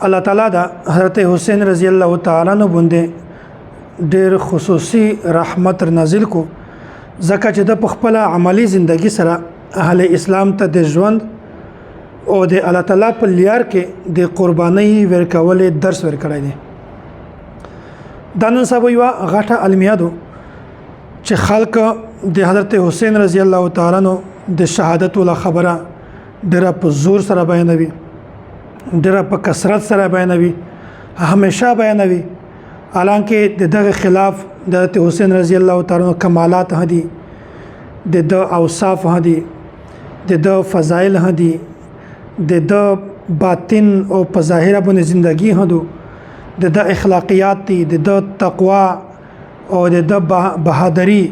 الله تعالی دا حضرت حسین رضی الله تعالی عنہ باندې ډېر خصوصي رحمت نازل کو ځکه چې د خپل عملی ژوندۍ سره اهل اسلام ته د ژوند او د الله تعالی په لیار کې د قربانۍ ورکول درس ورکړی دی. دا نن سبا یو غټه المیادو چې خلک د حضرت حسین رضی الله تعالی عنہ د شهادت ول خبره ډېر په زور سره بیانوي، ډېر په کثرت سره بیانوي، همیشه بیانوي، حالانکه دغه خلاف د حضرت حسین رضی الله تعالی عنہ کمالات هدي، د اوصاف هدي، د فضایل هدي، د باطن او په ظاهر باندې زندگی هدو، د اخلاقیات دي، د تقوا او د بهادری،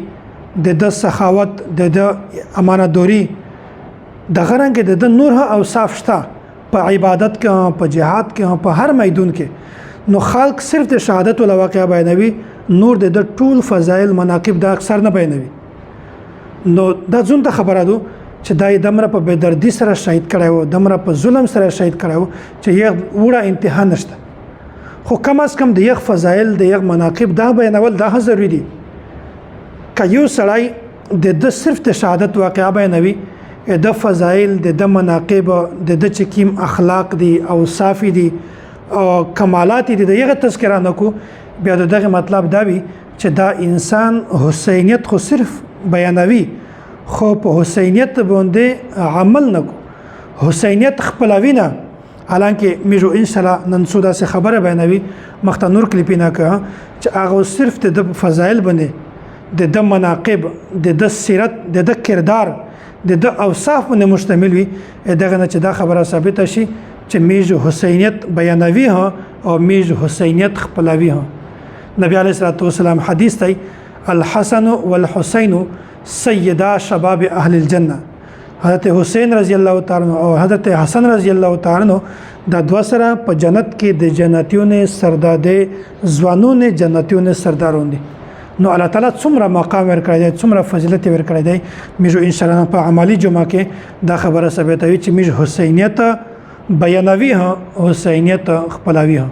د سخاوت، د امانتداري، د غرنګ د نور اوصاف شته په عبادت کې، په جهاد کې، په هر میدان کې. نو خلق صرف د شهادت ول واقعا بیانوي، نور د ټول فضایل مناقب د اکثر نه بیانوي. نو دا ځون ته خبره ده چې دای دمره په بدردي سره شهید کړي وو، دمره په ظلم سره شهید کړي وو چې یو وړه انتها نشته. خو کم از کم د یو فضایل، د یو مناقب دا بیانول دا ضروري دي. که یو سړی د صرف د شهادت واقعا بیانوي، د فضایل، د مناقب، د چکیم اخلاق دي، اوصاف دي او کمالات دي، دغه تذکرہ نکو، بیا دغه مطلب دا وي چې دا انسان حسینیت خو صرف بیانوي خو په حسینیت باندې عمل نکو، حسینیت خپلوي نه. حالانکه میجو ان شاء الله نن سودا سے خبره بیانوي، مخته نور کلیپینا که چې هغه صرف د فضایل باندې، د مناقب، د سیرت، د کردار، د اوصاف باندې مشتمل وي. دغه نه چې دا خبره ثابته شي چې میجو حسینیت بیانوي ها او میجو حسینیت خپلوي ها. نبی علیه الصلوۃ والسلام حدیث دی الحسن والحسین سیدا شباب اهل الجنه. حضرت حسین رضی الله تعالی عنہ او حضرت حسن رضی الله تعالی عنہ دا دوه سره په جنت کې د جنتیونو سرداده، ځوانونو جنتیونو سردارون دي. نو الله تعالی څومره مقام ورکړی دی، څومره فضیلت ورکړی دی. میجو ان شاء الله په عملی جمعه کې دا خبره ثابته وي چې میجو حسینیت بیانوي ها، حسینیت خپلوي ها.